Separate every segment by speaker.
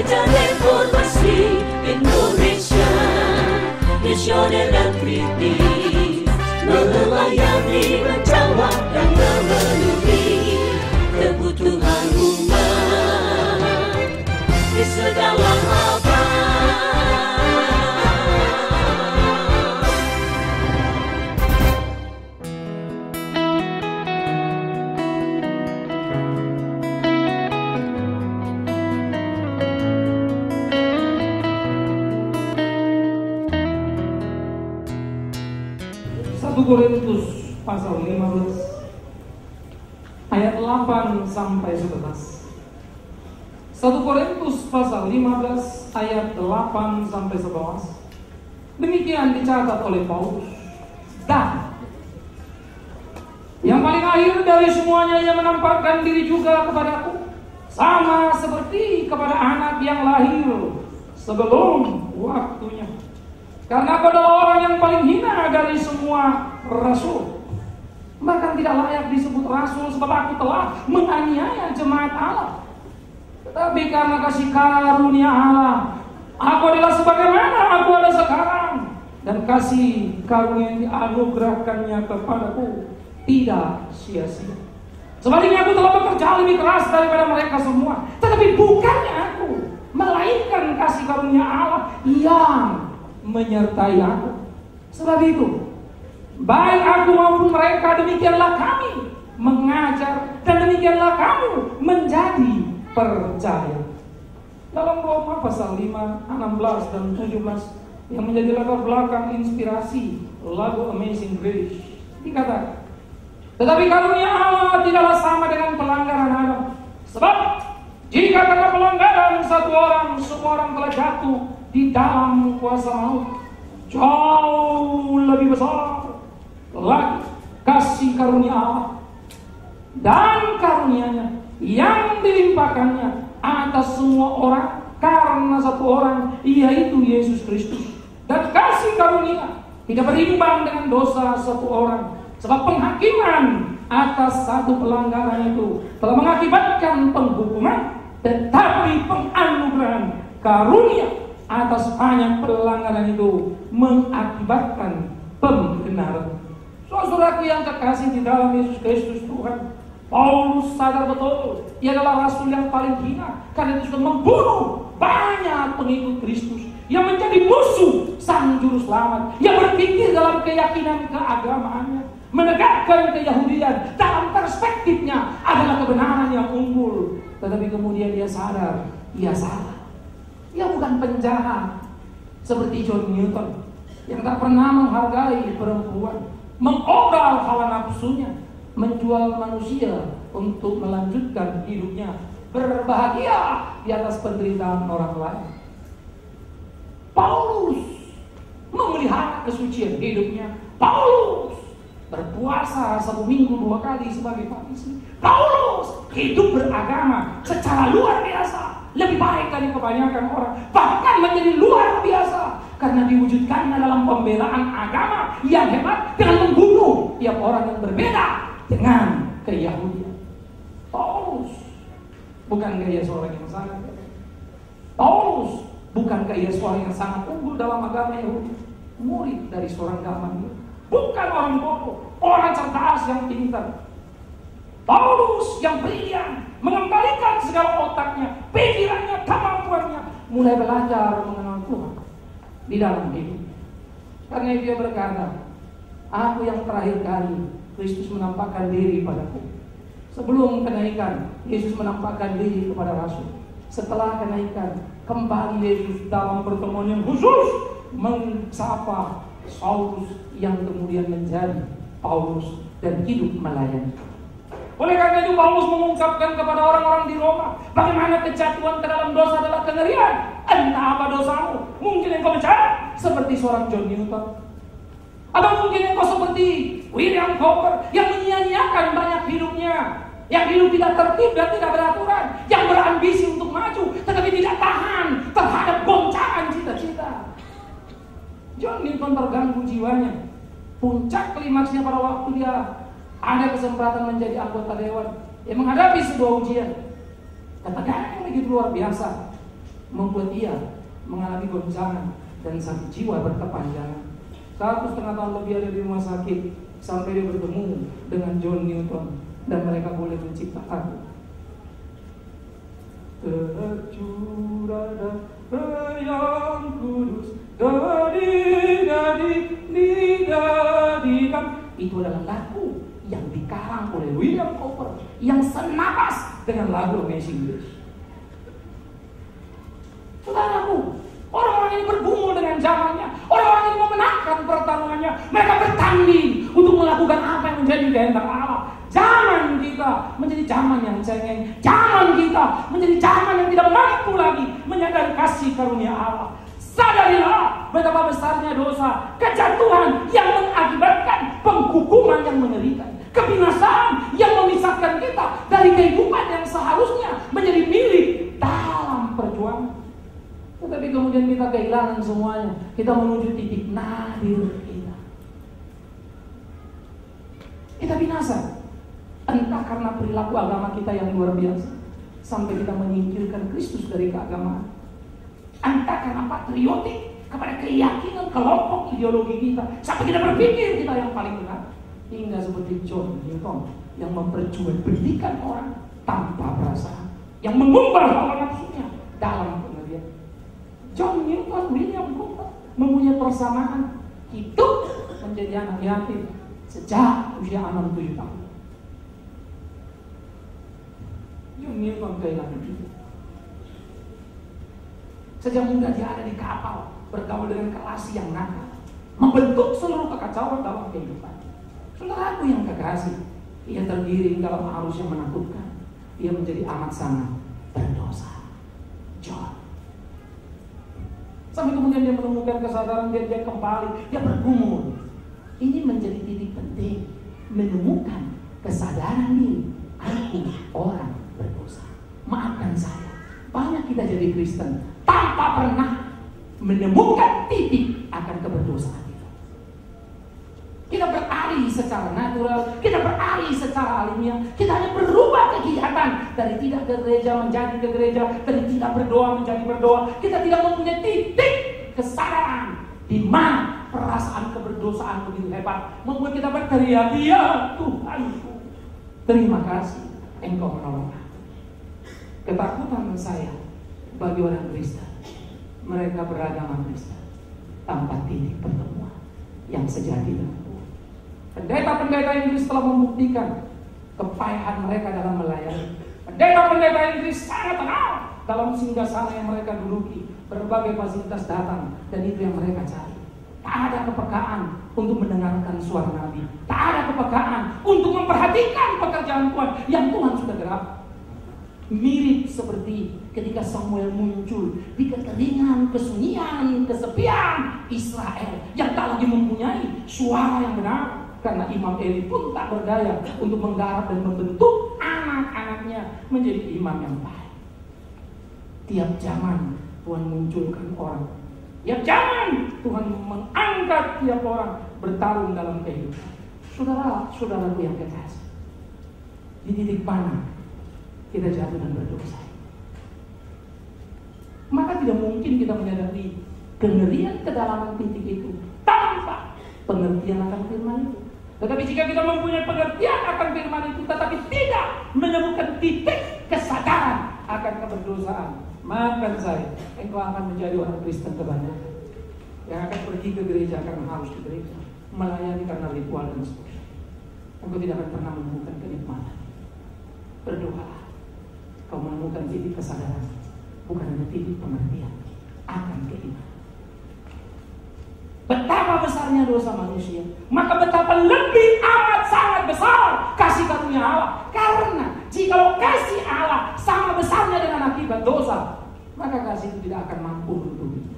Speaker 1: Gereja Reformasi Indonesia, misioner dan kritis, melayani, menjawab dan memenuhi kebutuhan umat di segala abad.
Speaker 2: Korintus pasal 15 ayat 8 sampai 11. 1 Korintus pasal 15 ayat 8 sampai 11. Demikian dicatat oleh Paulus. Dan yang paling akhir dari semuanya, ia menampakkan diri juga kepadaku, sama seperti kepada anak yang lahir sebelum waktunya. Karena pada orang yang paling hina dari semua rasul, bahkan tidak layak disebut rasul, sebab aku telah menganiaya jemaat Allah. Tetapi karena kasih karunia Allah, aku adalah sebagaimana aku ada sekarang. Dan kasih karunia yang dianugerahkannya kepadaku tidak sia-sia. Sebaliknya aku telah bekerja lebih keras daripada mereka semua. Tetapi bukannya aku, melainkan kasih karunia Allah yang menyertai aku. Sebab itu, baik aku maupun mereka, demikianlah kami mengajar, dan demikianlah kamu menjadi percaya. Dalam Roma pasal 5, 16 dan 17 yang menjadi latar belakang inspirasi lagu Amazing Grace, dikatakan, tetapi karunia Allah tidaklah sama dengan pelanggaran Adam. Sebab jika karena pelanggaran satu orang, semua orang telah jatuh di dalam kuasa maut, jauh lebih besar lagi kasih karunia Allah dan karunianya yang dilimpahkannya atas semua orang karena satu orang, yaitu Yesus Kristus. Dan kasih karunia tidak berimbang dengan dosa satu orang, sebab penghakiman atas satu pelanggaran itu telah mengakibatkan penghukuman, tetapi penganugerahan karunia atas banyak pelanggaran itu mengakibatkan pembenaran. Saudaraku yang terkasih di dalam Yesus Kristus Tuhan, Paulus sadar betul ia adalah rasul yang paling hina, karena itu sudah membunuh banyak pengikut Kristus yang menjadi musuh sang juru selamat, yang berpikir dalam keyakinan keagamaannya, menegakkan keyahudian dalam perspektifnya adalah kebenaran yang unggul. Tetapi kemudian dia sadar ia salah. Ia bukan penjahat seperti John Newton yang tak pernah menghargai perempuan, mengobral hawa nafsunya, menjual manusia untuk melanjutkan hidupnya berbahagia di atas penderitaan orang lain. Paulus memelihara kesucian hidupnya. Paulus berpuasa 1 minggu 2 kali sebagai Farisi. Paulus hidup beragama secara luar biasa, lebih baik dari kebanyakan orang, bahkan menjadi luar biasa karena diwujudkannya dalam pembelaan agama yang hebat dengan membunuh tiap orang yang berbeda dengan keyahudian. Paulus bukan gaya seorang yang sangat Paulus bukan gaya seorang yang sangat unggul dalam agama Yahudi, murid dari seorang Gamaliel, bukan orang bodoh, orang cerdas yang pintar. Paulus yang brilian, mengembalikan segala otaknya, pikirannya, kemampuannya, mulai belajar mengenal Tuhan di dalam hidup. Karena dia berkata, aku yang terakhir kali Kristus menampakkan diri padaku. Sebelum kenaikan, Yesus menampakkan diri kepada rasul. Setelah kenaikan, kembali Yesus dalam pertemuan yang khusus mensapa Saulus yang kemudian menjadi Paulus dan hidup melayani. Oleh karena itu Paulus mengungkapkan kepada orang-orang di Roma bagaimana kejatuhan ke dalam dosa adalah kengerian. Entah apa dosamu, mungkin engkau berjalan seperti seorang John Newton, atau mungkin engkau seperti William Cowper yang menyia-nyiakan banyak hidupnya, yang hidup tidak tertib dan tidak beraturan, yang berambisi untuk maju tetapi tidak tahan terhadap goncangan cita-cita. John Newton terganggu jiwanya. Puncak klimaksnya pada waktu dia ada kesempatan menjadi anggota dewan yang menghadapi sebuah ujian. Ketegangan yang begitu luar biasa. membuat ia mengalami goncangan dan sakit jiwa berkepanjangan. 1,5 tahun lebih ada di rumah sakit sampai dia bertemu dengan John Newton dan mereka boleh menciptakan tercurah yang kudus didadikan. Itu adalah lagu yang dikarang oleh William Cowper yang senapas dengan lagu Amazing Grace. Saudaraku, orang-orang ini bergumul dengan zamannya. Orang-orang ini memenangkan pertarungannya. Mereka bertanding untuk melakukan apa yang menjadi kehendak Allah. Zaman kita menjadi zaman yang cengeng. Zaman kita menjadi zaman yang tidak mampu lagi menyadari kasih karunia Allah. Sadarilah betapa besarnya dosa, kejatuhan yang mengakibatkan penghukuman yang mengerikan, kebinasaan yang memisahkan kita dari kehidupan yang seharusnya menjadi milik dalam perjuangan. Tetapi kemudian kita kehilangan semuanya. Kita menuju titik nadir kita. Kita binasa. Entah karena perilaku agama kita yang luar biasa, sampai kita menyingkirkan Kristus dari keagamaan. Entah karena patriotik kepada keyakinan kelompok ideologi kita, sampai kita berpikir kita yang paling benar. Hingga seperti John Newton yang memperjualbelikan orang tanpa perasaan, yang mengumbar hawa nafsunya dalam pengertian. John Newton, William Cowper mempunyai persamaan hidup menjadi anak yatim sejak usia 6-7 tahun. John Newton kehilangan itu. Sejak muda dia ada di kapal, bergaul dengan kelas yang nakal, membentuk seluruh kekacauan dalam kehidupan. Saudaraku yang kekasih, ia tergiring dalam arus yang menakutkan. Ia menjadi amat sangat berdosa. John. Sampai kemudian dia menemukan kesadaran, dia kembali, dia bergumul. Ini menjadi titik penting, menemukan kesadaran diri. Aku orang berdosa. Maafkan saya. Banyak kita jadi Kristen tanpa pernah menemukan titik akan keberdosaan kita. Kita beralih secara natural, kita beralih secara alamiah. Kita hanya berubah kegiatan dari tidak ke gereja menjadi ke gereja, dari tidak berdoa menjadi berdoa. Kita tidak mempunyai titik kesadaran di mana perasaan keberdosaan begitu hebat membuat kita berteriak, "Ya Tuhanku, terima kasih Engkau menolong." Ketakutan saya bagi orang Kristen, mereka beragama Kristen tanpa titik pertemuan yang sejati dengan Tuhan. Pendeta-pendeta Inggris telah membuktikan kepayahan mereka dalam melayani. Pendeta-pendeta Inggris sangat tenang dalam singgasana yang mereka duduki. Berbagai fasilitas datang dan itu yang mereka cari. Tak ada kepekaan untuk mendengarkan suara Nabi. Tak ada kepekaan untuk memperhatikan pekerjaan Tuhan yang Tuhan sudah gerak. Mirip seperti ketika Samuel muncul di kekeringan, kesunyian, kesepian Israel yang tak lagi mempunyai suara yang benar. Karena Imam Eli pun tak berdaya untuk menggarap dan membentuk anak-anaknya menjadi imam yang baik. Tiap zaman Tuhan munculkan orang. Tiap zaman Tuhan mengangkat tiap orang bertarung dalam kehidupan. Saudara-saudaraku yang kekasih, di titik mana kita jatuh dan berdosa, maka tidak mungkin kita menyadari kengerian kedalaman titik itu tanpa pengertian akan firman itu. Tetapi jika kita mempunyai pengertian akan firman itu tetapi tidak menemukan titik kesadaran akan keberdosaan, maafkan saya, engkau akan menjadi orang Kristen kebanyakan yang akan pergi ke gereja karena harus ke gereja, melayani karena ritual dan seterusnya. Engkau tidak akan pernah menemukan kenikmatan. Berdoalah, kau menemukan titik kesadaran, bukan hanya titik pengertian akan keimanan. Betapa besarnya dosa manusia, maka betapa lebih amat sangat besar kasih karunia Allah. Karena jika kasih Allah sama besarnya dengan akibat dosa, maka kasih itu tidak akan mampu menutupinya.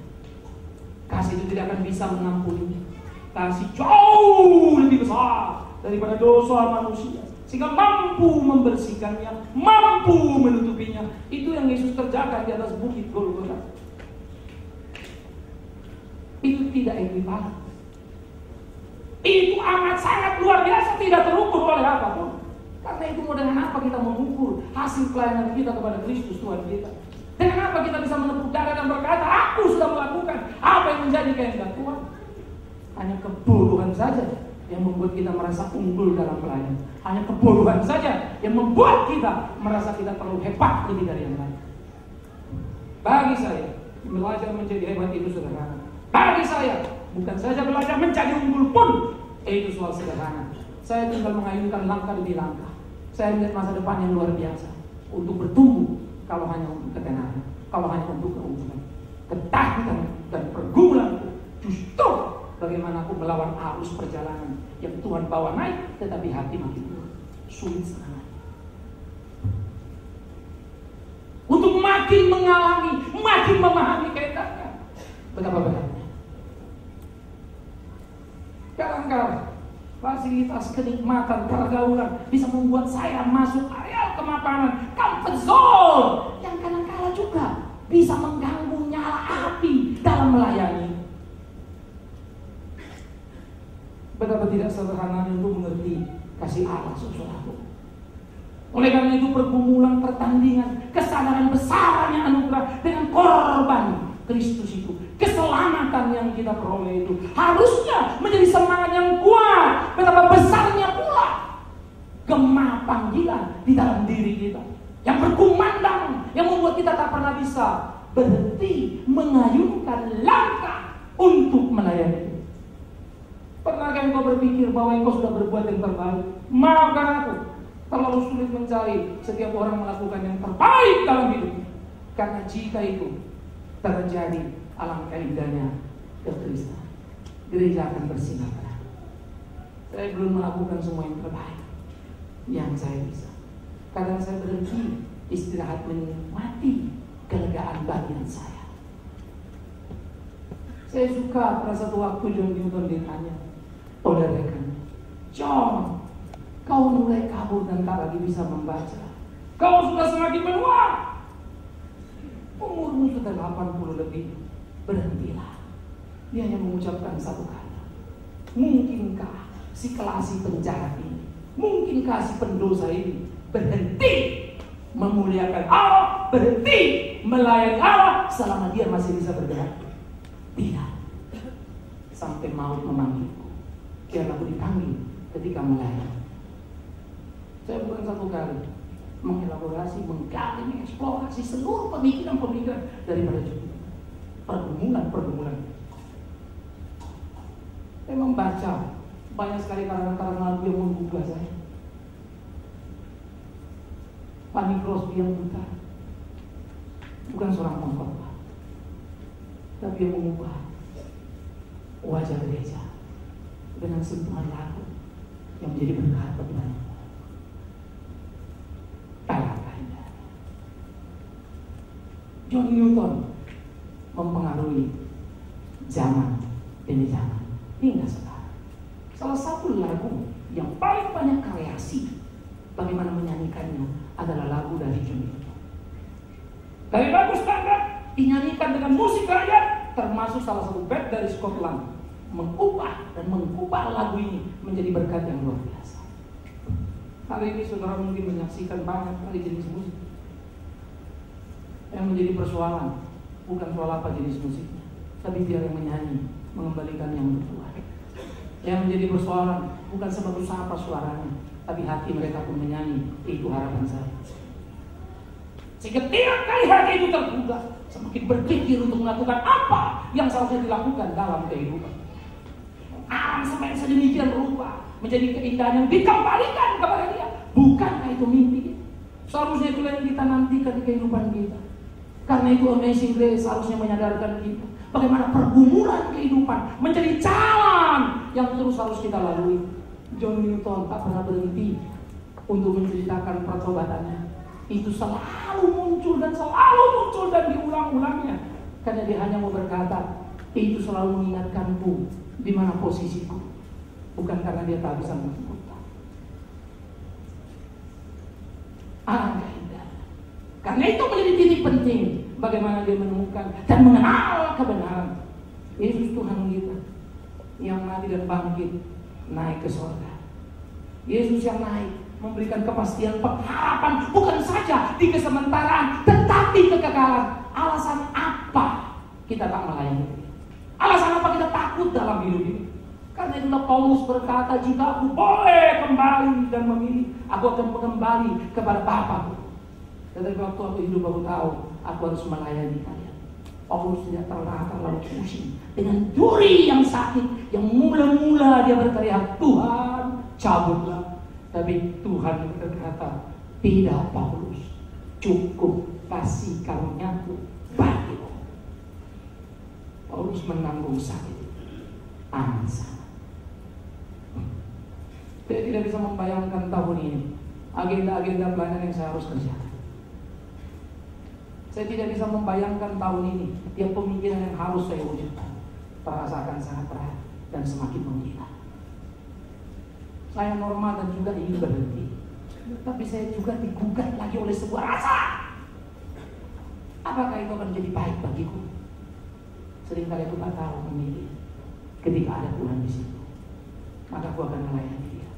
Speaker 2: Kasih itu tidak akan bisa mengampuninya. Kasih jauh lebih besar daripada dosa manusia, sehingga mampu membersihkannya, mampu menutupinya. Itu yang Yesus kerjakan di atas bukit Golgota. Itu tidak ekuivalen. Itu amat sangat luar biasa, tidak terukur oleh apapun. Karena itu mau dengan apa kita mengukur hasil pelayanan kita kepada Kristus Tuhan kita? Dengan apa kita bisa menepuk dada dan berkata, aku sudah melakukan apa yang menjadi kehendak Tuhan? Hanya kebodohan saja yang membuat kita merasa unggul dalam pelayanan. Hanya kebodohan saja yang membuat kita merasa kita terlalu hebat lebih dari yang lain. Bagi saya, belajar menjadi hebat itu sederhana. Bagi saya, bukan saja belajar menjadi unggul pun itu soal sederhana. Saya tinggal mengayunkan langkah demi langkah. Saya melihat masa depan yang luar biasa untuk bertumbuh. Kalau hanya untuk ketenaran, kalau hanya untuk keuntungan, ketakutan dan pergumulan, justru bagaimana aku melawan arus perjalanan yang Tuhan bawa naik, tetapi hati makin sulit sekali. Untuk makin mengalami, makin memahami kehendaknya. Betapa beratnya. Kadang-kadang fasilitas kenikmatan pergaulan bisa membuat saya masuk areal kemapanan, comfort zone, yang kadang-kala juga bisa mengganggu nyala api dalam melayani. Betapa tidak sederhana untuk mengerti kasih Allah, saudaraku. Oleh karena itu pergumulan, pertandingan, kesadaran besarnya anugerah dengan korban Kristus itu, keselamatan yang kita peroleh itu harusnya menjadi semangat yang kuat. Betapa besarnya pula gema panggilan di dalam diri kita yang berkumandang, yang membuat kita tak pernah bisa berhenti mengayunkan langkah untuk melayani. Pernahkah engkau berpikir bahwa engkau sudah berbuat yang terbaik? Maafkan aku, terlalu sulit mencari setiap orang melakukan yang terbaik dalam hidupnya. Karena jika itu terjadi, alangkah indahnya kekristenan. Gereja akan bersinar. Saya belum melakukan semua yang terbaik yang saya bisa. Kadang saya berhenti istirahat menikmati kelegaan bagian saya. Saya suka pada satu waktu John Newton ditanya oleh rekan, John, kau mulai kabur dan tak lagi bisa membaca. Kau sudah semakin menua. Umurmu sudah 80 lebih. Berhentilah. Dia hanya mengucapkan satu kata. Mungkinkah si kelasi penjahat ini, mungkinkah si pendosa ini berhenti memuliakan Allah, berhenti melayani Allah selama dia masih bisa bergerak? Tidak. Sampai maut memanggilku, biarlah aku dipanggil ketika melayani. Saya bukan satu kali mengelaborasi, menggali, mengeksplorasi seluruh pemikiran-pemikiran daripada John. Pergumulan. Saya membaca banyak sekali karangan-karangan lagu yang menggugah saya. Fanny Crosby yang buta, bukan seorang pengkhotbah, tapi yang mengubah wajah gereja dengan sentuhan lagu yang menjadi berkat bagi banyak. John Newton mempengaruhi zaman demi zaman hingga sekarang. Salah satu lagu yang paling banyak kreasi bagaimana menyanyikannya adalah lagu dari John Newton. Dari lagu standar dinyanyikan dengan musik rakyat, termasuk salah satu band dari Scotland mengubah lagu ini menjadi berkat yang luar biasa. Hari ini saudara mungkin menyaksikan banyak kali jenis musik. Yang menjadi persoalan bukan soal apa jenis musiknya, tapi dia yang menyanyi mengembalikan yang untuk Tuhan. Yang menjadi persoalan bukan sebagus apa suaranya, tapi hati mereka pun menyanyi. Itu harapan saya. Sehingga tiap kali hati itu terbuka, semakin berpikir untuk melakukan apa yang seharusnya dilakukan dalam kehidupan. Alam sampai sedemikian rupa menjadi keindahan yang dikembalikan kepada dia. Bukankah itu mimpi? Seharusnya itulah yang kita nantikan di kehidupan kita. Karena itu Amazing Grace seharusnya menyadarkan kita bagaimana pergumulan kehidupan menjadi jalan yang terus harus kita lalui. John Newton tak pernah berhenti untuk menceritakan pertobatannya. Itu selalu muncul dan diulang-ulangnya. Karena dia hanya mau berkata, itu selalu mengingatkanku di mana posisiku. Bukan karena dia tak bisa menentukan. Alangkah indah. Karena itu menjadi titik penting bagaimana dia menemukan dan mengenal kebenaran. Yesus Tuhan kita yang mati dan bangkit naik ke surga. Yesus yang naik memberikan kepastian pengharapan bukan saja di kesementaraan, tetapi menanti kekekalan. Alasan apa kita tak melayani dia? Alasan apa kita takut dalam hidup ini? Karena itulah Paulus berkata, jika aku boleh kembali dan memilih, aku akan kembali kepada Bapa. Tetapi waktu aku hidup, aku tahu aku harus melayani kalian. Paulus tidak terlalu pusing dengan duri yang sakit, yang mula-mula dia berteriak, Tuhan cabutlah. Tapi Tuhan berkata, tidak Paulus, cukup kasih karuniaku bagimu. Paulus menanggung sakit aman sana. Saya tidak bisa membayangkan tahun ini agenda-agenda pelayanan yang saya harus kerjakan. Saya tidak bisa membayangkan tahun ini yang pemikiran yang harus saya wujudkan. Terasakan sangat berat dan semakin menggila. Saya normal dan juga ingin berhenti, tapi saya juga digugat lagi oleh sebuah rasa. Apakah itu akan menjadi baik bagiku? Seringkali aku tak tahu memilih. Ketika ada Tuhan di situ, maka aku akan melayani dia.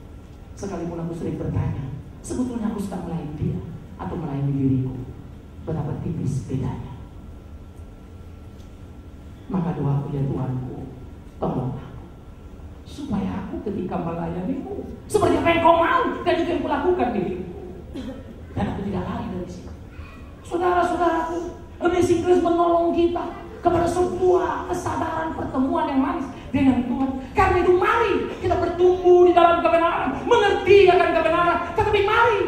Speaker 2: Sekalipun aku sering bertanya, sebetulnya aku sedang melayani dia atau melayani diriku? Betapa tipis bedanya. Maka doaku, ya Tuhanku, tolong aku, supaya aku ketika melayanimu seperti apa yang kau mau dan juga yang kulakukan di hidupku, dan aku tidak lari dari situ. Saudara-saudaraku, Amazing Grace menolong kita kepada sebuah kesadaran pertemuan yang manis dengan Tuhan. Karena itu mari kita bertumbuh di dalam kebenaran, mengerti akan kebenaran, tetapi mari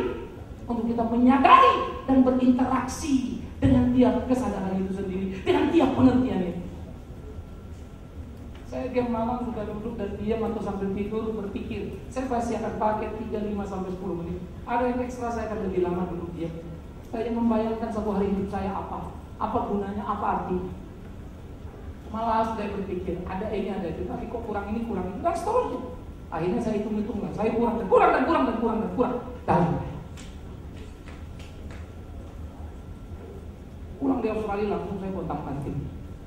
Speaker 2: untuk kita menyadari dan berinteraksi dengan tiap kesadaran itu sendiri, dengan tiap pengertian itu. Saya tiap malam suka duduk dan diam atau sambil tidur berpikir, saya pasti akan pakai 35-10 menit. Ada yang ekstra saya akan lebih lama duduk diam. Saya membayangkan satu hari hidup saya apa gunanya, apa artinya. Malah saya berpikir, ada ini, ada itu, tapi kok kurang ini, kurang itu, dan seterusnya. Akhirnya saya hitung-hitung, saya kurang. Pulang di Australia langsung saya kontak kantin.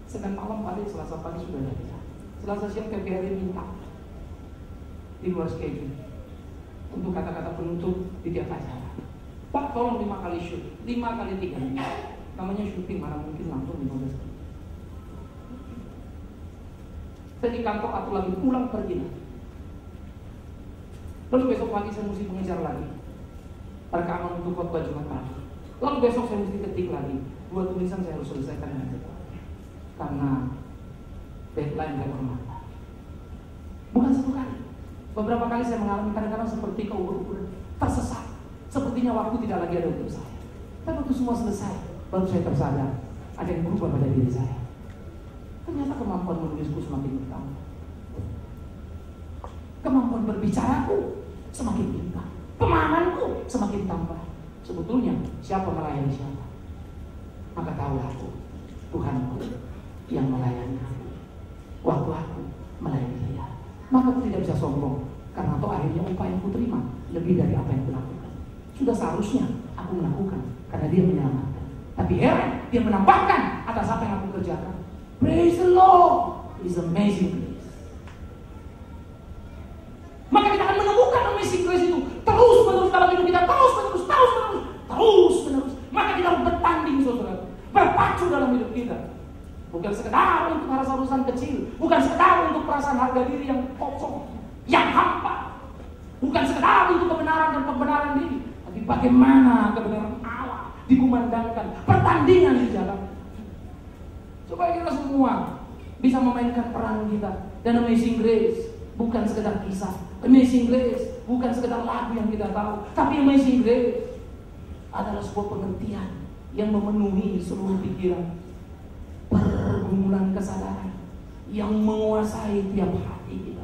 Speaker 2: Senin malam pagi, Selasa pagi sudah ada bisa. Selasa siang TPRI minta di luar schedule untuk kata-kata penutup di tiap acara. Pak, tolong 5 kali shoot, 5 kali 3 menit. Namanya syuting, mana mungkin langsung 15 menit. Saya di kantor atau lagi pulang pergi. Lalu besok pagi saya mesti mengejar lagi rekaman untuk khotbah Jumat pagi. Lalu besok saya mesti ketik lagi 2 tulisan saya harus selesaikan dengan cepat. Karena deadline gak bermata. Bukan satu kali. Beberapa kali saya mengalami kadang-kadang seperti keubur-uburan, tersesat. Sepertinya waktu tidak lagi ada untuk saya. Tapi waktu semua selesai, baru saya tersadar ada yang berubah pada diri saya. Ternyata kemampuan menulisku semakin bertambah. Kemampuan berbicaraku semakin tingkat. Pemahamanku semakin tambah. Sebetulnya siapa melayani siapa? Maka tahulah aku, Tuhanku yang melayani aku. Waktu aku melayani dia, maka aku tidak bisa sombong. Karena toh akhirnya upah yang ku terima lebih dari apa yang ku lakukan. Sudah seharusnya aku melakukan karena dia menyelamatkan. Tapi heran, dia menambahkan atas apa yang aku kerjakan. Praise the Lord, is amazing grace. Maka kita akan menemukan amazing grace itu terus menerus dalam hidup kita, terus menerus. Maka kita harus bertanding, saudara, berpacu dalam hidup kita. Bukan sekedar untuk rasa urusan kecil, bukan sekedar untuk perasaan harga diri yang kosong, yang hampa, bukan sekedar untuk kebenaran dan pembenaran diri, tapi bagaimana kebenaran Allah dikumandangkan, pertandingan di jalan. Supaya kita semua bisa memainkan peran kita. Dan Amazing Grace bukan sekedar kisah, Amazing Grace bukan sekedar lagu yang kita tahu, tapi Amazing Grace adalah sebuah pengertian yang memenuhi seluruh pikiran, pergumulan kesadaran yang menguasai tiap hati kita,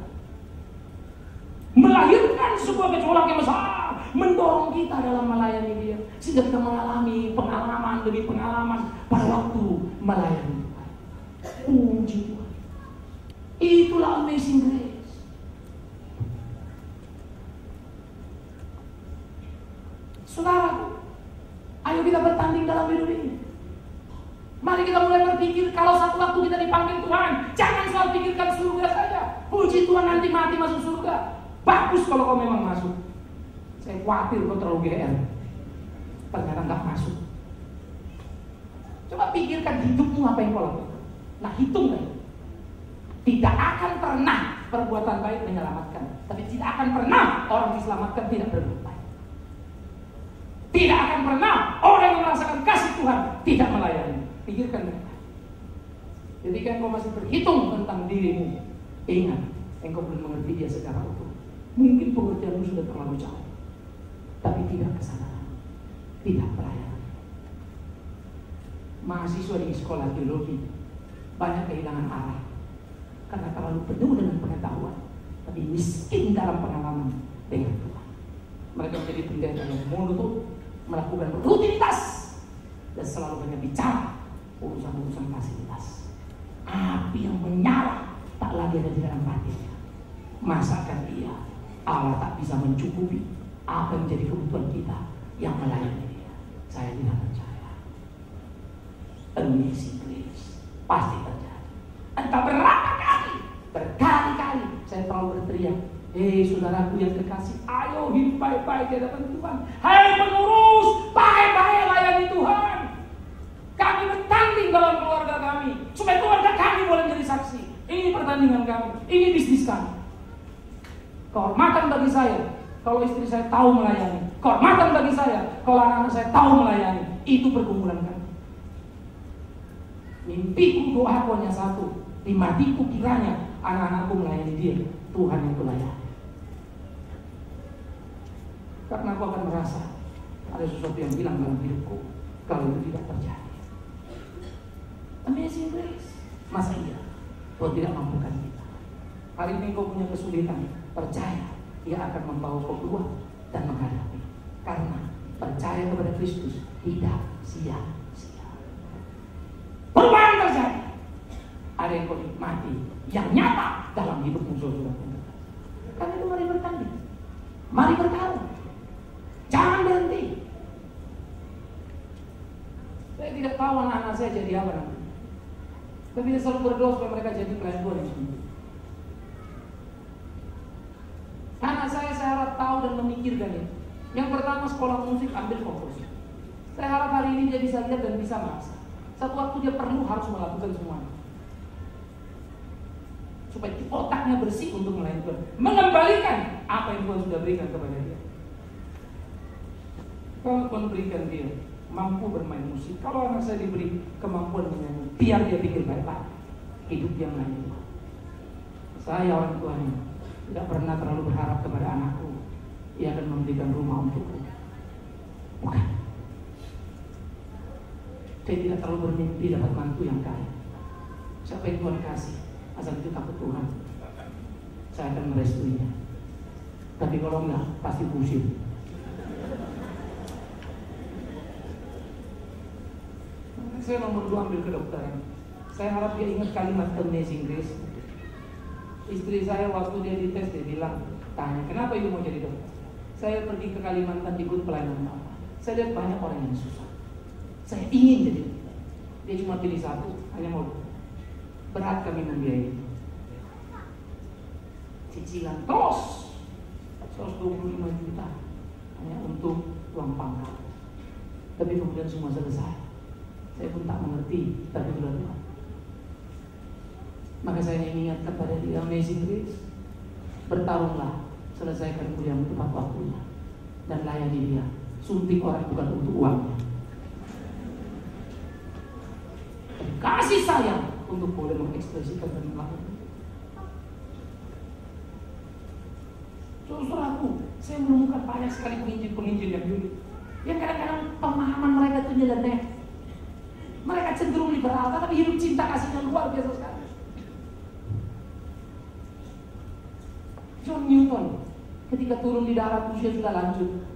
Speaker 2: melahirkan sebuah gejolak yang besar, mendorong kita dalam melayani dia, sehingga kita mengalami pengalaman demi pengalaman pada waktu melayani Tuhan. Puji Tuhan. Itulah Amazing Grace. Saudara, ayo kita bertanding dalam hidup ini. Mari kita mulai berpikir, kalau satu waktu kita dipanggil Tuhan, jangan selalu pikirkan surga saja. Puji Tuhan, nanti mati masuk surga. Bagus kalau kau memang masuk. Saya khawatir kau terlalu GR, ternyata nggak masuk. Coba pikirkan hidupmu apa yang kau lakukan. Nah, hitung kan. Tidak akan pernah perbuatan baik menyelamatkan, tapi tidak akan pernah orang diselamatkan tidak berbuat baik. Tidak akan pernah orang yang merasakan kasih Tuhan tidak melayani. Pikirkan mereka. Jadi kan kau masih berhitung tentang dirimu, ingat, engkau belum mengerti dia secara utuh. Mungkin pengertianmu sudah terlalu jauh, tapi tidak kesadaran, tidak pelayanan. Mahasiswa di sekolah teologi banyak kehilangan arah karena terlalu penuh dengan pengetahuan, tapi miskin dalam pengalaman dengan Tuhan. Mereka menjadi pendeta yang monoton, melakukan rutinitas dan selalu banyak bicara urusan-urusan fasilitas. Api yang menyala tak lagi ada di dalam batinnya. Masakan dia Allah tak bisa mencukupi apa yang menjadi kebutuhan kita yang melayani dia? Saya tidak percaya. Amazing grace pasti terjadi. Entah berapa kali, berkali-kali saya selalu berteriak, hei saudaraku yang kekasih, ayo hidup baik-baik di hadapan Tuhan. Hai pengurus, baik-baik layani Tuhan. Kami bertanding dalam keluarga kami supaya keluarga kami boleh menjadi saksi. Ini pertandingan kami, ini bisnis kami. Kehormatan bagi saya kalau istri saya tahu melayani. Kehormatan bagi saya kalau anak-anak saya tahu melayani. Itu pergumulan kami. Mimpiku, doaku hanya satu, di matiku kiranya anak-anakku melayani dia, Tuhan yang kulayani. Karena aku akan merasa ada sesuatu yang hilang dalam hidupku kalau itu tidak terjadi. Amazing grace. Masa iya Tuhan tidak mampukan kita? Hari ini kau punya kesulitan, percaya Dia akan membawa kau keluar dan menghadapi. Karena percaya kepada Kristus tidak sia-sia. Perubahan terjadi. Ada yang kau nikmati yang nyata dalam hidupmu saudara. Karena itu mari bertanding, mari bertarung, jangan berhenti. Saya tidak tahu anak-anak saya jadi apa nanti, tapi saya selalu berdoa supaya mereka jadi pelayan Tuhan yang sungguh. Anak saya harap tahu dan memikirkan ini. Yang pertama, sekolah musik ambil fokus. Saya harap hari ini dia bisa lihat dan bisa merasa. Satu waktu dia perlu harus melakukan semuanya, supaya otaknya bersih untuk melayani Tuhan, mengembalikan apa yang Tuhan sudah berikan kepada dia. Kalau Tuhan berikan dia mampu bermain musik, kalau anak saya diberi kemampuan menyanyi, biar dia pikir baik-baik hidup yang lain. Saya orang tuanya tidak pernah terlalu berharap kepada anakku ia akan memberikan rumah untukku. Bukan. Saya tidak terlalu bermimpi dapat mantu yang kaya. Siapa yang Tuhan kasih, asal itu takut Tuhan, saya akan merestuinya. Tapi kalau enggak, pasti pusing. Saya nomor 2 ambil kedokteran. Saya harap dia ingat kalimat amazing grace. Istri saya waktu dia dites, dia bilang, tanya, kenapa ibu mau jadi dokter? Saya pergi ke Kalimantan ikut pelayanan apa? Saya lihat banyak orang yang susah. Saya ingin jadi dokter. Dia cuma pilih satu, hanya mau berat kami membiayai. Cicilan terus 125 juta hanya untuk uang pangkal. Tapi kemudian semua selesai. Saya pun tak mengerti, tapi sudah Tuhan. Maka saya mengingatkan pada dia, amazing grace, bertarunglah, selesaikan kuliahmu tepat waktunya, dan layani dia. Suntik orang bukan untuk uangnya, kasih sayang untuk boleh mengekspresikan dan melakukan. Saudaraku, saya menemukan banyak sekali penginjil-penginjil yang unik, yang kadang-kadang pemahaman mereka itu nyeleneh. Mereka cenderung liberal, tapi hidup cinta kasihnya luar biasa sekali. John Newton ketika turun di darat usia sudah lanjut,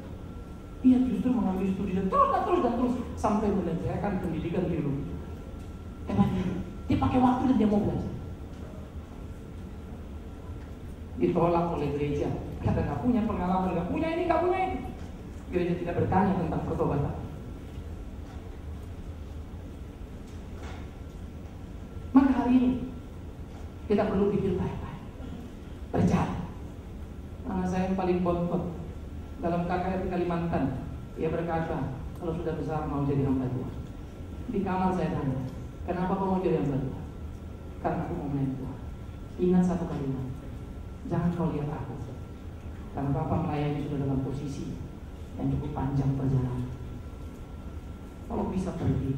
Speaker 2: dia justru mengambil studi dan terus sampai menyelesaikan pendidikan teologi. Hebatnya, dia pakai waktu dan dia mau belajar. Ditolak oleh gereja, kata nggak punya pengalaman, nggak punya ini, nggak punya itu. Gereja tidak bertanya tentang pertobatan. Maka hari ini kita perlu pikir baik-baik, berjalan. Anak saya yang paling bontot dalam KKR di Kalimantan, dia berkata, kalau sudah besar mau jadi hamba Tuhan. Di kamar saya tanya, kenapa kau mau jadi hamba Tuhan? Karena aku mau melayani Tuhan. Ingat satu kalimat, jangan kau lihat aku, karena Bapak melayani sudah dalam posisi yang cukup panjang perjalanan. Kalau bisa pergi,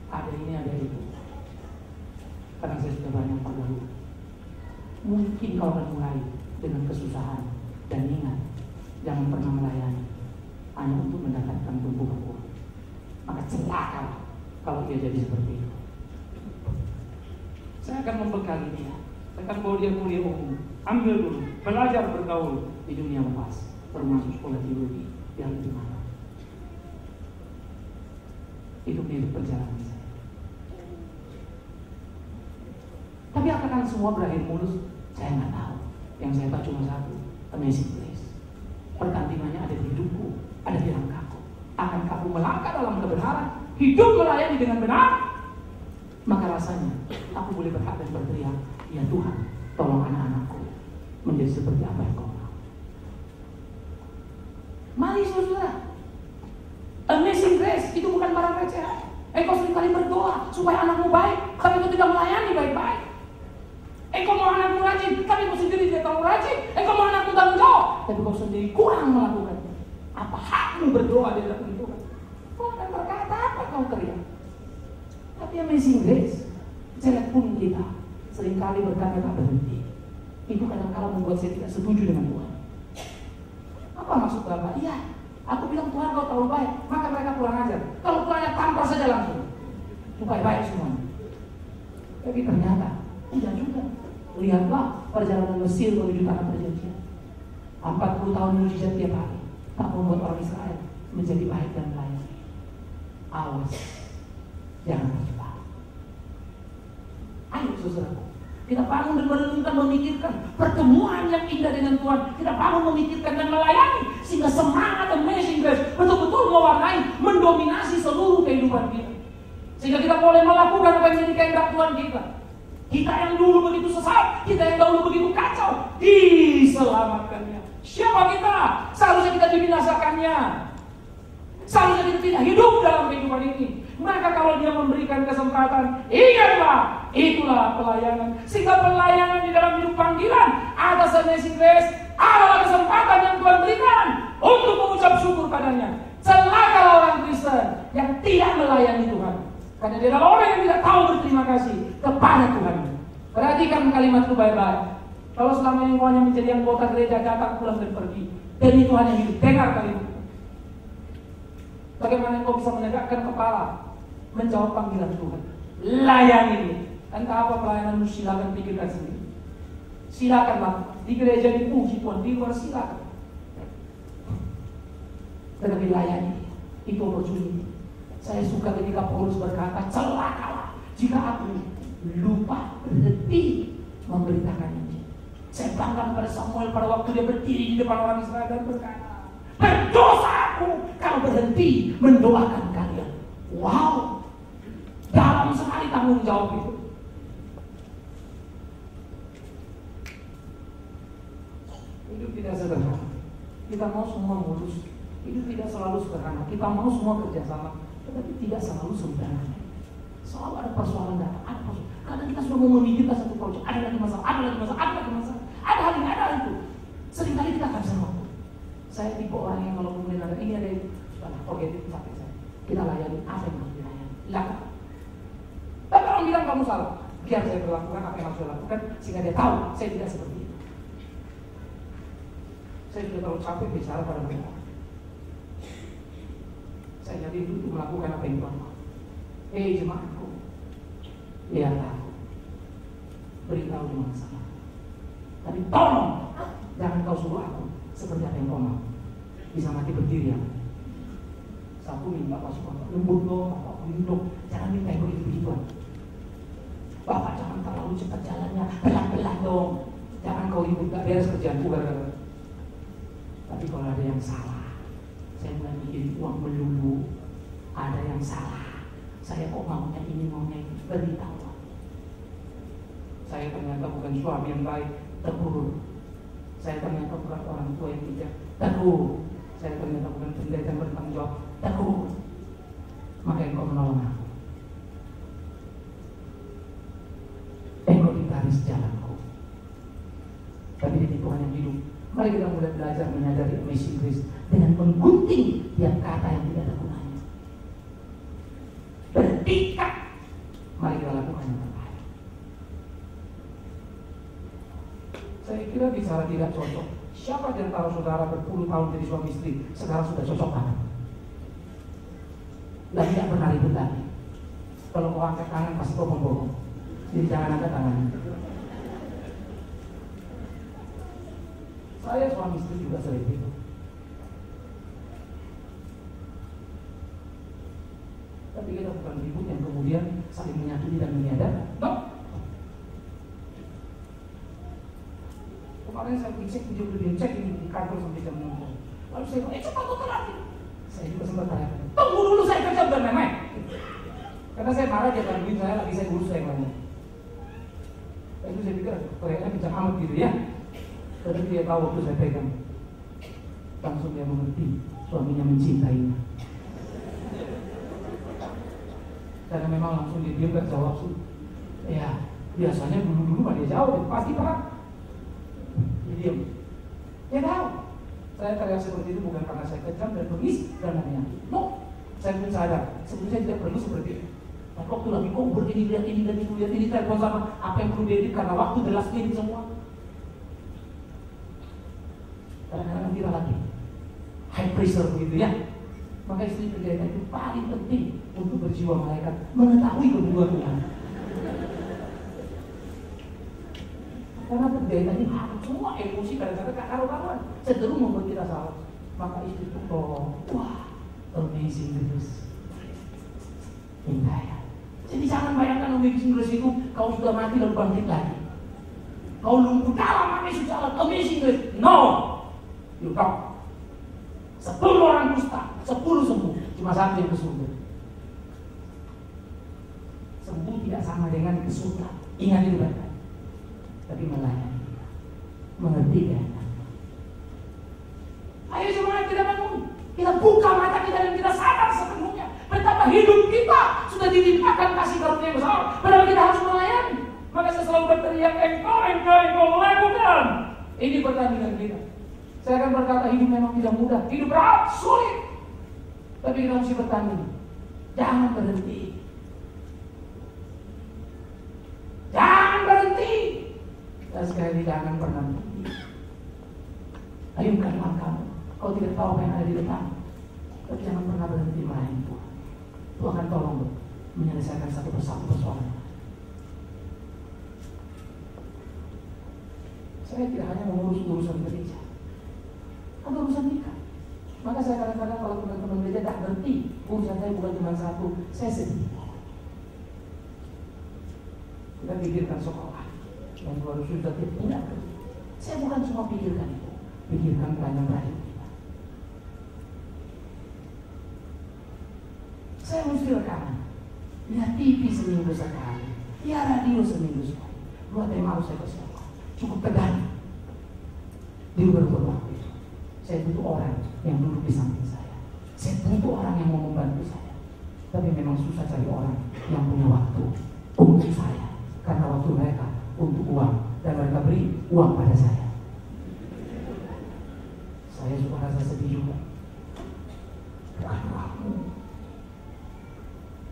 Speaker 2: ada ini ada itu, karena saya sudah banyak bergaul. Mungkin kau akan mulai dengan kesusahan, dan ingat, jangan pernah melayani hanya untuk mendapatkan tumpukan uang. Maka celaka kalau dia jadi seperti itu. Saya akan membekali dia, saya akan bawa dia kuliah umum, ambil dulu, belajar bergaul di dunia lepas, termasuk sekolah teologi yang lebih mahal. Itu mirip perjalanan saya. Tapi apakah semua berakhir mulus? Saya nggak tahu. Yang saya tahu cuma satu, amazing grace. Pertandingannya ada di hidupku, ada di langkahku. Akankah aku melangkah dalam kebenaran, hidup melayani dengan benar? Maka rasanya aku boleh berhak dan berteriak, ya Tuhan, tolong anak-anakku menjadi seperti apa yang Kau mau. Mari saudara, amazing grace itu bukan barang receh. Engkau seringkali berdoa supaya anakmu baik, tapi engkau tidak melayani baik-baik. Engkau mau anakmu rajin, tapi kau sendiri tidak tahu rajin. Engkau mau anakmu tanggung jawab, tapi kau sendiri kurang melakukannya. Apa hakmu berdoa di hadapan Tuhan? Kau akan berkata apa kau teriak? Tapi amazing grace, jelek pun kita seringkali berkata tak berhenti. Itu kadang-kadang membuat saya tidak setuju dengan Tuhan. Apa maksud Bapak? Iya, aku bilang Tuhan kau terlalu baik, maka mereka kurang ajar. Kalau Tuhannya tampar saja langsung, supaya baik semuanya. Tapi ternyata tidak juga. Lihatlah perjalanan Mesir menuju tanah perjanjian. 40 tahun mujizat tiap hari tak membuat orang Israel menjadi baik dan melayani. Awas, jangan terjebak. Ayo saudaraku, kita bangun dan merenungkan, memikirkan pertemuan yang indah dengan Tuhan. Kita bangun memikirkan dan melayani sehingga semangat amazing grace betul-betul mewarnai, mendominasi seluruh kehidupan kita. Sehingga kita boleh melakukan apa yang menjadi kehendak Tuhan kita. Kita yang dulu begitu sesat, kita yang dahulu begitu kacau, diselamatkannya. Siapa kita? Seharusnya kita dibinasakannya. Seharusnya kita tidak hidup dalam kehidupan ini. Maka kalau dia memberikan kesempatan, ingatlah, itulah pelayanan. Sehingga pelayanan di dalam hidup panggilan atas amazing grace adalah kesempatan yang Tuhan berikan untuk mengucap syukur padanya. Celaka orang Kristen yang tidak melayani Tuhan, karena dia adalah orang yang tidak tahu berterima kasih kepada Tuhan. Perhatikan kalimatku baik-baik. Kalau selama ini kau hanya menjadi anggota gereja, datang, pulang dan pergi, dan itu hanya hidup, dengar kalimatku. Bagaimana kau bisa menegakkan kepala, menjawab panggilan Tuhan? Layani ini. Entah apa pelayananmu, silakan pikirkan sendiri. Silakanlah di gereja dipuji Tuhan, di luar silakan. Tetapi layani itu opportunity. Saya suka ketika Paulus berkata, celakalah jika aku lupa berhenti memberitakan Injil. Saya bangga pada Samuel pada waktu dia berdiri di depan orang Israel dan berkata, berdosa aku kalau berhenti mendoakan kalian. Wow, dalam sekali tanggung jawab itu. Hidup tidak sederhana. Kita mau semua mulus. Hidup tidak selalu sederhana. Kita mau semua kerjasama, tetapi tidak selalu sederhana. Selalu ada persoalan datang, ada persoalan. Kadang kita sudah mau memikirkan satu proyek, ada lagi masalah, ada lagi masalah, ada lagi masalah, ada hal ini, ada hal itu. Seringkali kita akan sama. Saya tipe orang yang kalau kemudian ada ini ada itu, oke itu capek saya. Kita layani apa yang harus dilayani, lakukan. Tapi orang bilang kamu salah, biar saya berlakukan apa yang harus saya lakukan sehingga dia tahu saya tidak seperti itu. Saya sudah terlalu capek bicara pada mereka. Saya jadi duduk melakukan apa yang Tuhan mau. Jemaatku, lihatlah aku, beritahu di mana sana. Tapi tolong, jangan kau suruh aku seperti apa yang kau mau. Bisa mati berdiri ya. Satu minta masuk Bapak, lembut dong, Bapak lindung, jangan minta yang begitu-begituan. Bapak jangan terlalu cepat jalannya, pelan-pelan dong. Jangan kau ribut, gak beres kerjaanku gara-gara. Tapi kalau ada yang salah, saya mulai bikin uang melulu. Ada yang salah, saya kok maunya ini, maunya ini, beritahu. Saya ternyata bukan suami yang baik, tegur. Saya ternyata bukan orang tua yang bijak, tegur. Saya ternyata bukan pendeta yang bertanggung jawab, tegur. Maka engkau menolong aku. garis jalanku. Tapi ini Tuhan yang hidup. Mari kita mulai belajar menyadari Amazing Grace dengan menggunting tiap kata yang tidak ada gunanya. Bertikat. Mari kita lakukan yang terbaik. Saya kira bicara tidak cocok. Siapa di antara saudara berpuluh tahun jadi suami istri sekarang sudah cocok banget? Dan tidak pernah ribut lagi. Kalau kau angkat tangan pasti kau bohong. Jadi jangan angkat tangan. Saya suami istri juga sering itu. Tapi kita bukan ribut yang kemudian saling menyakiti dan menyadari. No. Kemarin saya cek video cek ini di kantor sampai jam 6. Lalu saya bilang, cepat tuh lagi. Saya juga sempat tanya, tunggu dulu saya kerja bukan main-main. Karena saya marah dia gangguin saya lagi saya urus saya lainnya. Itu saya pikir kayaknya kencang amat gitu ya. Tapi dia tahu waktu saya pegang, langsung dia mengerti suaminya mencintainya. Karena memang langsung dia diam gak jawab sih. Ya biasanya dulu mah dia jawab, pasti paham. Dia diam. Dia tahu. Saya teriak seperti itu bukan karena saya kejam dan bengis dan menyakiti. No, saya pun sadar. Sebetulnya saya tidak perlu seperti itu. Tapi waktu lagi kubur ini lihat ini dan itu lihat ini telepon sama apa yang perlu diedit karena waktu jelas ini semua. Kadang-kadang kita lagi high pressure begitu ya. Maka istri kerjanya itu paling penting untuk berjiwa malaikat mengetahui kebutuhan Tuhan. Karena kerjanya tadi semua emosi kadang-kadang gak karu-karuan cenderung membuat kita salah. Maka istri itu wah amazing grace, indah ya. Jadi jangan bayangkan amazing grace itu kau sudah mati dan bangkit lagi. Kau lumpuh dalam amazing grace. No, you come. 10 orang kusta, 10 sembuh, cuma 1 yang ke surga. Sembuh tidak sama dengan ke surga. Ingat itu baik-baik. Tapi melayani, mengerti ya. Ayo semua kita bangun, kita buka mata kita dan kita sadar sepenuhnya betapa hidup kita sudah dilimpahkan kasih karunia yang besar. Padahal kita harus melayani. Maka saya selalu berteriak, engkau lakukan. Ini pertandingan kita. Saya akan berkata hidup memang tidak mudah, hidup berat, sulit. Tapi kita mesti bertanding. Jangan berhenti. Jangan berhenti. Dan sekali jangan pernah berhenti. Ayunkan langkahmu. Kau tidak tahu apa yang ada di depan. Tapi jangan pernah berhenti melayani Tuhan. Tuhan akan tolong menyelesaikan satu persatu persoalan. Saya tidak hanya mengurus urusan gereja, ada urusan nikah. Maka saya kadang-kadang kalau teman-teman gereja tak berhenti, urusan saya bukan cuma satu, saya sedih. Kita pikirkan sekolah yang baru sudah tidak. Saya bukan cuma pikirkan itu, pikirkan pelayanan terakhir kita. Saya mesti rekaman, lihat TV seminggu sekali, ya radio seminggu sekali. Buat yang mau saya kasih cukup tegang di beberapa waktu itu. Saya butuh orang yang duduk di samping saya. Saya butuh orang yang mau membantu saya. Tapi memang susah cari orang yang punya waktu untuk saya. Karena waktu mereka untuk uang. Dan mereka beri uang pada saya. Saya suka rasa sedih juga. Bukan uangmu.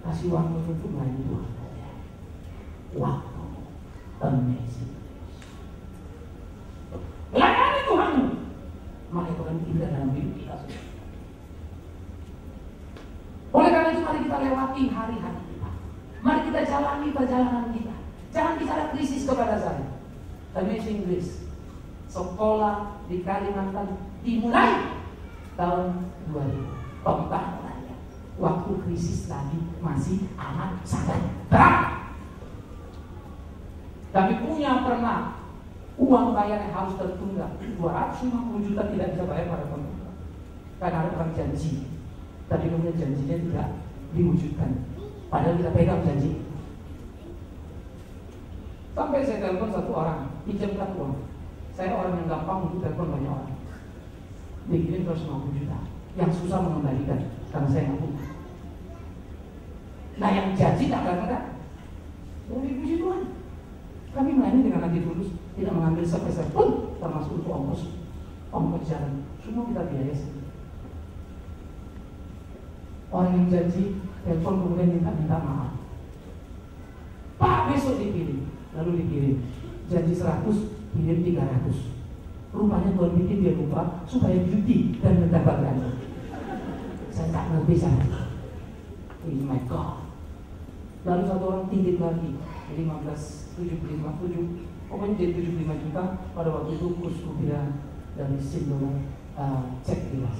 Speaker 2: Kasih uangmu untuk melayani Tuhan saja. Waktu. Amazing. Layani Tuhanmu. Maka itu akan indah dalam hidup kita. Oleh karena itu mari kita lewati hari-hari kita. Mari kita jalani perjalanan kita. Jangan bicara krisis kepada saya. Amazing Grace sekolah di Kalimantan dimulai tahun 2000. Pembangunannya waktu krisis lagi masih amat sangat berat. Tapi punya pernah uang bayar yang harus tertunda 250 juta tidak bisa bayar pada pemerintah karena ada orang janji, tapi kemudian janjinya tidak diwujudkan padahal kita pegang janji. Sampai saya telepon satu orang, pinjamkan uang. Saya orang yang gampang untuk telepon banyak orang, dikirim 250 juta yang susah mengembalikan karena saya nggak punya. Nah yang janji tak ada. Mau dipuji Tuhan. Kami melayani dengan hati tulus, tidak mengambil sepeser pun, termasuk untuk ongkos jalan. Semua kita biaya sendiri. Orang yang janji telepon kemudian minta maaf. Pak, besok dikirim, lalu dikirim. Janji 100, kirim 300. Rupanya Tuhan bikin dia lupa supaya cuti dan mendapatkannya. Saya tak ngerti saya. Oh my God. Lalu satu orang tinggi lagi, 15,75, pokoknya jadi 75 juta. Pada waktu itu kursus rupiah dari $10 cek jelas.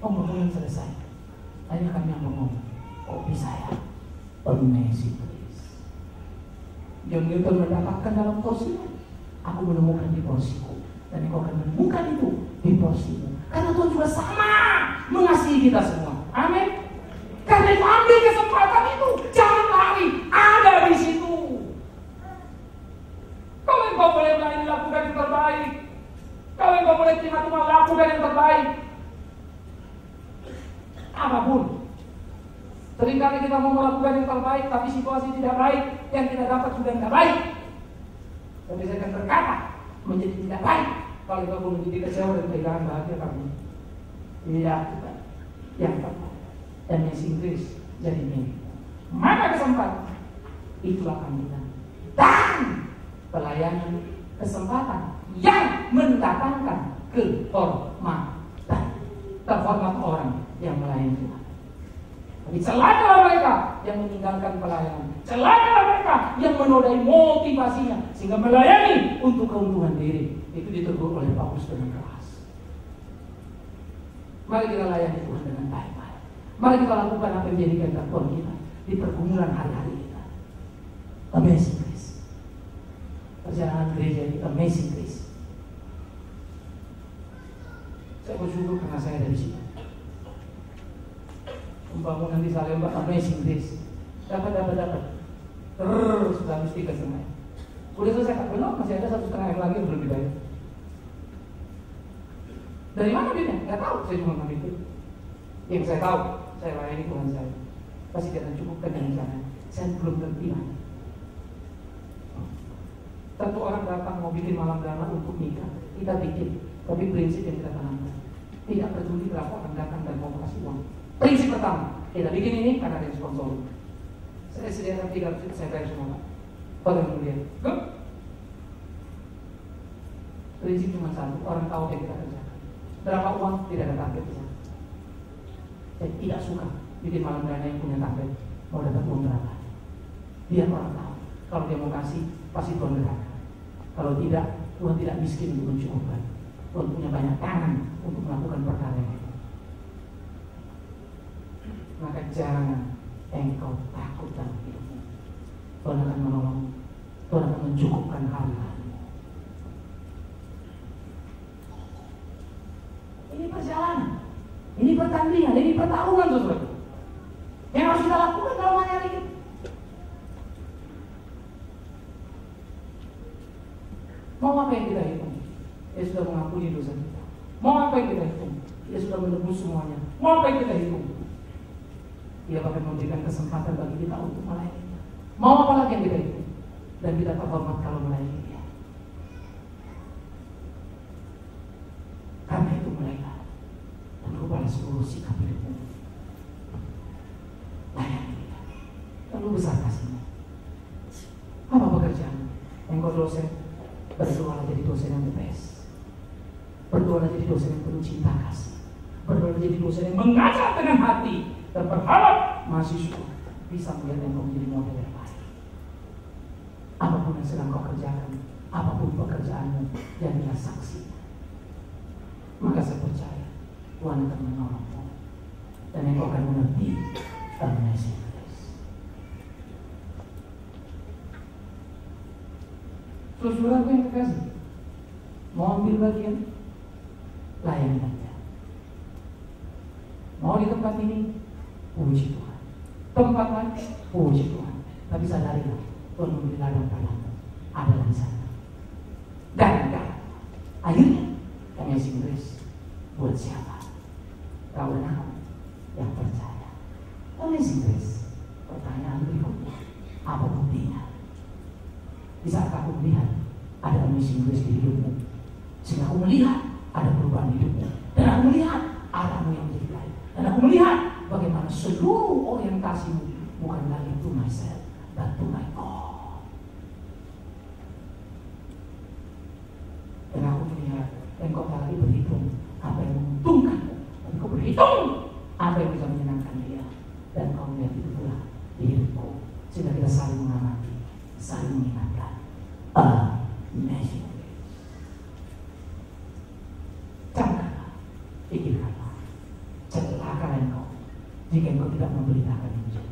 Speaker 2: Ngomong selesai. Akhirnya kami ngomong, kopi saya amazing please. John Newton mendapatkan dalam porsinya, aku menemukan di porsiku, dan engkau akan menemukan itu di porsimu. Karena Tuhan juga sama mengasihi kita semua. Amin. Karena itu ambil kesempatan itu, jangan lari, ada di situ. Kalau engkau boleh melayani, lakukan yang terbaik. Kalau engkau boleh terima Tuhan, lakukan yang terbaik. Apapun. Seringkali kita mau melakukan yang terbaik, tapi situasi tidak baik, yang kita dapat sudah tidak baik. Tapi saya akan berkata, menjadi tidak baik kalau kamu menjadi kecewa dan kehilangan bahagia kamu. Iya, yang pertama. Dan Amazing Grace jadi milik. Maka kesempatan itulah kita. Dan pelayanan kesempatan yang mendatangkan kehormatan. Terhormat orang yang melayani Tuhan. Tapi celakalah mereka yang meninggalkan pelayanan. Celakalah mereka yang menodai motivasinya sehingga melayani untuk keuntungan diri. Itu ditegur oleh Paulus dengan keras. Mari kita layani Tuhan dengan baik-baik. Mari kita lakukan apa yang menjadi kehendak Tuhan kita di pergumulan hari-hari kita. Amazing Grace. Perjalanan gereja ini Amazing Grace. Saya bersyukur karena saya dari sini. Pembangunan di Salemba Amazing Grace. Dapat. Terus sudah habis 3,5. Udah selesai tak belum, masih ada 1,5 lagi yang belum dibayar. Dari mana duitnya? Gak tahu, saya cuma ngambil itu. Yang saya tahu, saya layani Tuhan saya. Pasti dia akan cukupkan dengan sana. Saya belum ngerti mana. Satu orang datang mau bikin malam dana untuk nikah, kita bikin. Tapi prinsip yang kita tanamkan, tidak peduli berapa orang datang dan mau kasih uang. Prinsip pertama, kita bikin ini karena ada sponsor. Saya sediakan 300, saya bayar semua. Orang kemudian, prinsip cuma satu, orang tahu yang kita kerjakan. Berapa uang tidak ada target. Saya tidak suka bikin malam dana yang punya target. Mau dapat uang berapa? Biar orang tahu. Kalau dia mau kasih, pasti Tuhan berkata. Kalau tidak, Tuhan tidak miskin untuk mencukupkan. Tuhan punya banyak tangan untuk melakukan perkara itu. Maka jangan engkau takut dalam hidupmu. Tuhan akan menolong. Tuhan akan mencukupkan hari-hari. Ini perjalanan. Ini pertandingan, ini pertarungan saudara. Yang harus kita lakukan dalam hari ini. Mau apa yang kita hitung? Dia sudah mengampuni dosa kita. Mau apa yang kita hitung? Dia sudah menebus semuanya. Mau apa yang kita hitung? Dia akan memberikan kesempatan bagi kita untuk melayani. Mau apa lagi yang kita hitung? Dan kita terhormat kalau melayani Dia. Karena itu mereka dan rubahlah seluruh sikap hidupmu. Layani Dia. Lalu besar kasihnya. Apa pekerjaan? Engkau dosen, berdoalah jadi dosen yang the best. Berdoalah jadi dosen yang penuh cinta kasih. Berdoalah jadi dosen yang mengajar dengan hati. Dan berharap mahasiswa bisa melihat engkau menjadi model yang baik. Apapun yang sedang kau kerjakan, apapun pekerjaanmu, jadilah saksi. Maka saya percaya Tuhan akan menolongmu dan engkau akan mengerti Amazing Grace. Saudaraku yang terkasih, mau ambil bagian, layani saja. Mau di tempat ini, puji Tuhan. Tempat lain, puji Tuhan. Tapi sadarilah, Tuhan memberi ladang padamu. Adalah di sana. Dan akhirnya, Amazing Grace buat siapa? Kau dan aku yang percaya. Amazing Grace. Pertanyaan berikutnya, apa buktinya? Di saat aku melihat ada amazing grace di hidupmu, sehingga aku melihat ada perubahan hidupmu, dan aku melihat arahmu yang menjadi lain, dan aku melihat bagaimana seluruh orientasimu bukan lagi to myself, but to my God. Dan aku melihat engkau tak lagi berhitung apa yang menguntungkanmu, tapi kau berhitung apa yang bisa menyenangkan dia. Dan kau melihat itu pula di hidupku, sehingga kita saling mengamati, saling mengingatkan. Amazing grace. Camkanlah, pikirkanlah, celaka engkau jika engkau tidak memberitakan Injil.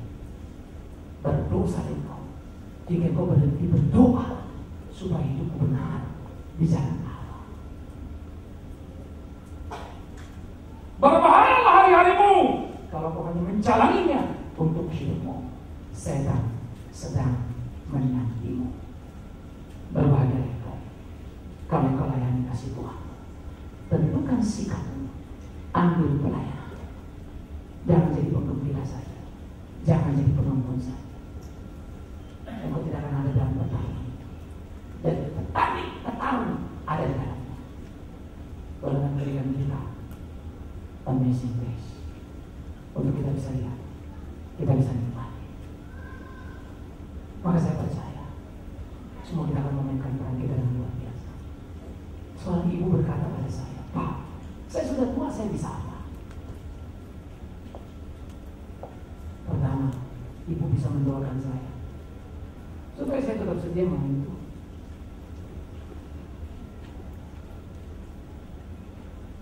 Speaker 2: Berdosa engkau jika engkau berhenti berdoa supaya hidupmu benar di jalan Allah. Berbahayalah hari-harimu kalau kau hanya menjalaninya untuk hidupmu. Setan sedang menantimu. Berbahagia engkau kalau engkau layani kasih Tuhan. Tentukan sikapmu, ambil pelayanan. Jangan jadi penggembira saja, jangan jadi penonton saja. Engkau tidak akan ada dalam pertarungan. Jadi petarung ada di dalamnya. Tuhan memberikan kita amazing grace untuk kita bisa lihat, kita bisa nikmati. Maka saya percaya semua kita akan memainkan peran kita dengan luar biasa. Seorang ibu berkata pada saya, Pak, saya sudah tua, saya bisa apa? Pertama, ibu bisa mendoakan saya supaya saya tetap sedia membantu.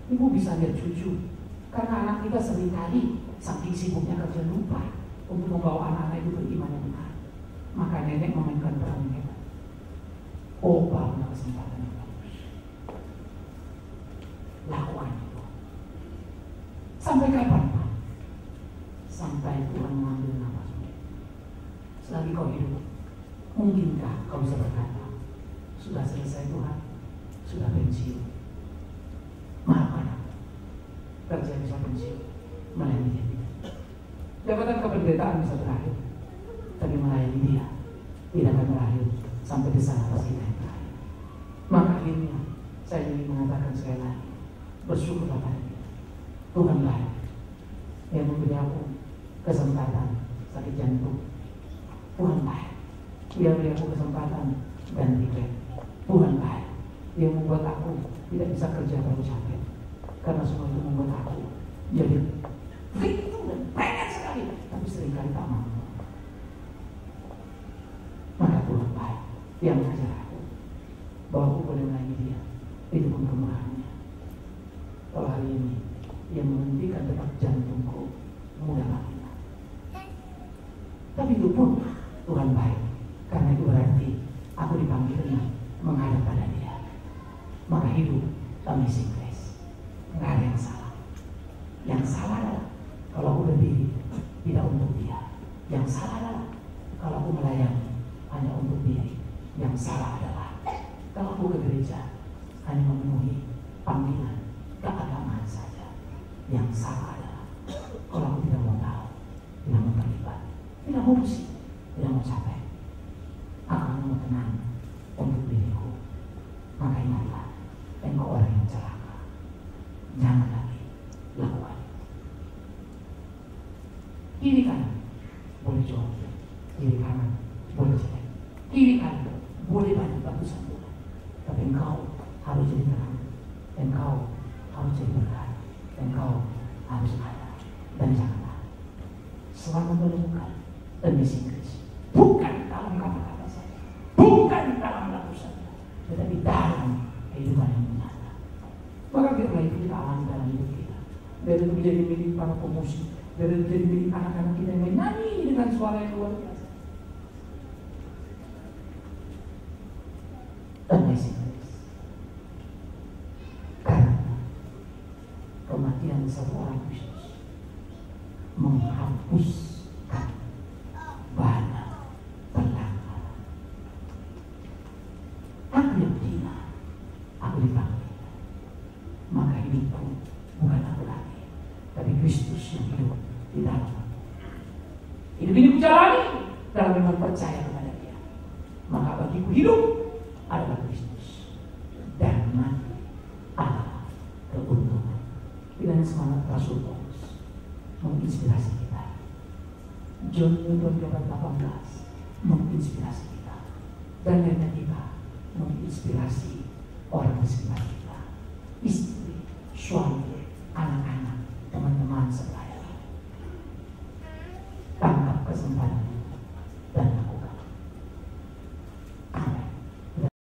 Speaker 2: Ibu bisa lihat cucu, karena anak kita seringkali saking sibuknya kerja lupa untuk membawa anak-anak itu beriman yang benar. Maka nenek memainkan peran yang hebat. Opa punya kesempatan yang bagus. Lakukan itu. Sampai kapan, Pak? Sampai Tuhan mengambil nafasmu. Selagi kau hidup, mungkinkah kau bisa berkata, sudah selesai Tuhan, sudah pensiun. Maafkan aku. Kerja bisa pensiun, melayani dia tidak. Jabatan kependeritaan bisa berakhir, tapi melayani dia tidak akan berakhir sampai di sana pas kita yang berakhir. Maka akhirnya saya ingin mengatakan sekali lagi, bersyukurlah pada dia. Tuhan baik yang memberi aku kesempatan sakit jantung. Tuhan baik, dia beri aku kesempatan ganti bed. Tuhan baik, dia membuat aku tidak bisa kerja terlalu capek, karena semua itu membuat aku jadi rindu dan pengen sekali, tapi seringkali tak mampu. Maka Tuhan baik, dia mengajar aku bahwa aku boleh melayani dia. Itu pun kemurahannya. Kalau hari ini dia menghentikan detak jantungku, mudah lagi. Tapi itu pun Tuhan baik, karena itu berarti aku dipanggilnya menghadap pada dia. Maka hidup amazing grace. Nggak ada yang salah. Yang salah adalah kalau aku berdiri tidak untuk dia. Yang salah adalah kalau aku melayani hanya untuk diri. Yang salah adalah kalau aku ke gereja hanya memenuhi panggilan keagamaan saja. Yang salah adalah kalau aku tidak mau tahu, tidak mau terlibat, tidak mau pusing, tidak mau capek, aku hanya mau tenang untuk diriku. Maka ingatlah, engkau orang yang celaka. Jangan lagi lakukan. Kiri kanan boleh jauh, kiri kanan boleh jelek, kiri kanan boleh banyak bagusan Tuhan, tapi engkau harus jadi terang, engkau harus jadi berkat, engkau harus ada. Dan janganlah selalu menemukan amazing grace, bukan dalam kata-kata saja, bukan dalam lagu saja, tetapi dalam kehidupan yang nyata. Maka biarlah itu kita alami dalam hidup kita. Biar itu menjadi milik para pemusik, biar itu menjadi milik anak-anak kita yang menyanyi dengan suara yang luar biasa. Amazing grace. Karena kematian satu orang Kristus menghapuskan banyak pelanggaran. Aku yang hina, aku dipanggil. Maka hidupku bukan aku lagi, tapi Kristus yang hidup di dalam. Hidup ini kujalani dalam iman percaya kepada Dia. Maka bagiku hidup adalah Kristus dan mati adalah keuntungan. Dengan semangat Rasul Paulus menginspirasi kita. John Newton 18 menginspirasi kita, dan lainnya kita menginspirasi orang di sekitar kita, istri, suami, anak-anak, teman-teman sebaya. Tangkap kesempatan